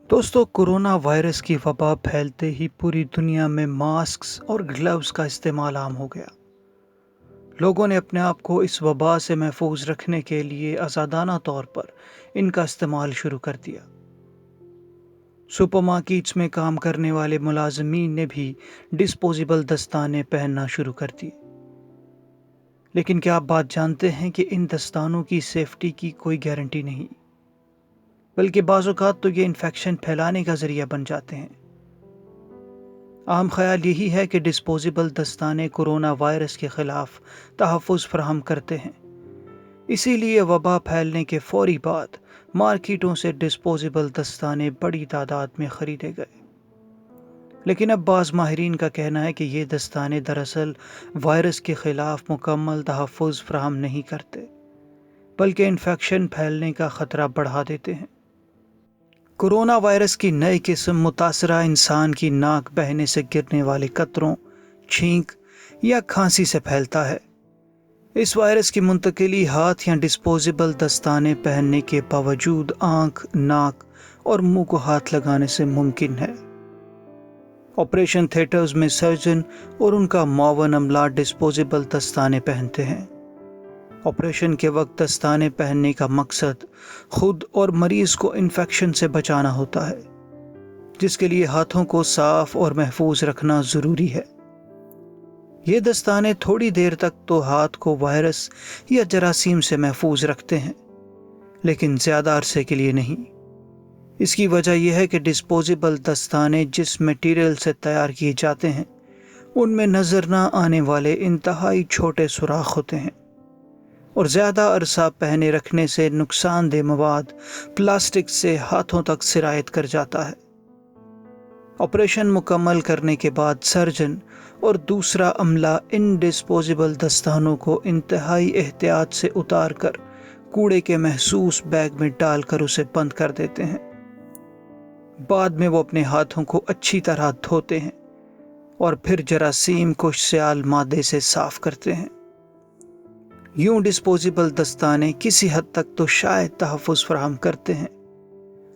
दोस्तों, corona virus की वबा फैलते ही पूरी दुनिया में मास्क्स और ग्लव्स का इस्तेमाल आम हो गया। लोगों ने अपने आप को इस वबा से महफूज रखने के लिए आज़ादाना तौर पर इनका इस्तेमाल शुरू कर दिया। सुपरमार्केट्स में काम करने वाले मुलाजमीन ने भी डिस्पोजेबल दस्ताने पहनना शुरू कर दिए। लेकिन क्या आप बात जानते हैं कि इन दस्तानों की सेफ्टी की कोई गारंटी नहीं, बल्कि बाज़ औक़ात तो ये इन्फेक्शन फैलाने का ज़रिया बन जाते हैं। आम ख्याल यही है कि डिस्पोजेबल दस्ताने कोरोना वायरस के ख़िलाफ़ तहफ़्फ़ुज़ फ़राहम करते हैं, इसीलिए वबा फैलने के फ़ौरी बाद मार्केटों से डिस्पोजेबल दस्ताने बड़ी तादाद में ख़रीदे गए। लेकिन अब बाज़ माहिरीन का कहना है कि ये दस्ताने दरअसल वायरस के ख़िलाफ़ मुकम्मल तहफ़्फ़ुज़ फ़राहम नहीं करते, बल्कि इन्फेक्शन फैलने का ख़तरा बढ़ा देते हैं। कोरोना वायरस की नई किस्म मुतासरा इंसान की नाक बहने से गिरने वाले कतरों, छींक या खांसी से फैलता है। इस वायरस की मुंतकिली हाथ या डिस्पोजेबल दस्ताने पहनने के बावजूद आंख, नाक और मुंह को हाथ लगाने से मुमकिन है। ऑपरेशन थिएटर्स में सर्जन और उनका मुआवन अमला डिस्पोजेबल दस्ताने पहनते हैं। ऑपरेशन के वक्त दस्ताने पहनने का मकसद खुद और मरीज को इन्फेक्शन से बचाना होता है, जिसके लिए हाथों को साफ और महफूज रखना ज़रूरी है। ये दस्ताने थोड़ी देर तक तो हाथ को वायरस या जरासीम से महफूज रखते हैं, लेकिन ज़्यादा अरसे के लिए नहीं। इसकी वजह यह है कि डिस्पोजेबल दस्ताने जिस मटेरियल से तैयार किए जाते हैं, उनमें नज़र न आने वाले इंतहाई छोटे सुराख होते हैं और ज़्यादा अरसा पहने रखने से नुकसानदेह मवाद प्लास्टिक से हाथों तक सिरायत कर जाता है। ऑपरेशन मुकम्मल करने के बाद सर्जन और दूसरा अमला इन डिस्पोजेबल दस्तानों को इंतहाई एहतियात से उतार कर कूड़े के महसूस बैग में डालकर उसे बंद कर देते हैं। बाद में वो अपने हाथों को अच्छी तरह धोते हैं और फिर जरासीम को सियाल मादे से साफ करते हैं। यूं डिस्पोजेबल दस्ताने किसी हद तक तो शायद तहफ़्फ़ुज़ फ़राहम करते हैं,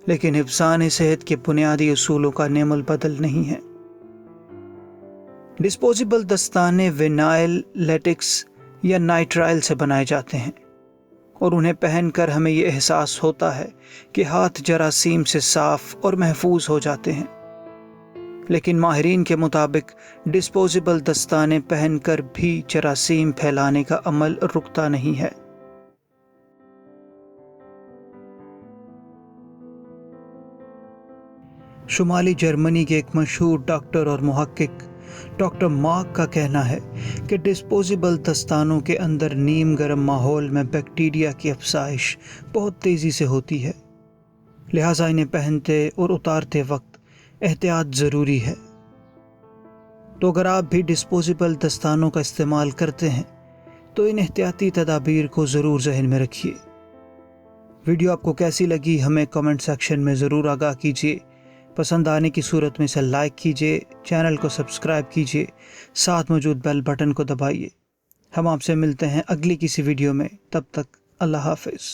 लेकिन हिफ़्ज़ान सेहत के बुनियादी उसूलों का नेमुल बदल नहीं है। डिस्पोजेबल दस्ताने विनाइल, लेटेक्स या नाइट्राइल से बनाए जाते हैं और उन्हें पहनकर हमें ये एहसास होता है कि हाथ जरासीम से साफ और महफूज हो जाते हैं। लेकिन माहिरीन के मुताबिक डिस्पोजेबल दस्ताने पहनकर भी जरासीम फैलाने का अमल रुकता नहीं है। शुमाली जर्मनी के एक मशहूर डॉक्टर और मुहक्किक डॉक्टर मार्क का कहना है कि डिस्पोजेबल दस्तानों के अंदर नीम गर्म माहौल में बैक्टीरिया की अफसाइश बहुत तेज़ी से होती है, लिहाजा इन्हें पहनते और उतारते वक्त एहतियात ज़रूरी है। तो अगर आप भी डिस्पोजेबल दस्तानों का इस्तेमाल करते हैं तो इन एहतियाती तदाबीर को ज़रूर ज़हन में रखिए। वीडियो आपको कैसी लगी हमें कमेंट सेक्शन में ज़रूर आगाह कीजिए। पसंद आने की सूरत में इसे लाइक कीजिए, चैनल को सब्सक्राइब कीजिए, साथ मौजूद बेल बटन को दबाइए। हम आपसे मिलते हैं अगली किसी वीडियो में, तब तक अल्लाह हाफ़िज़।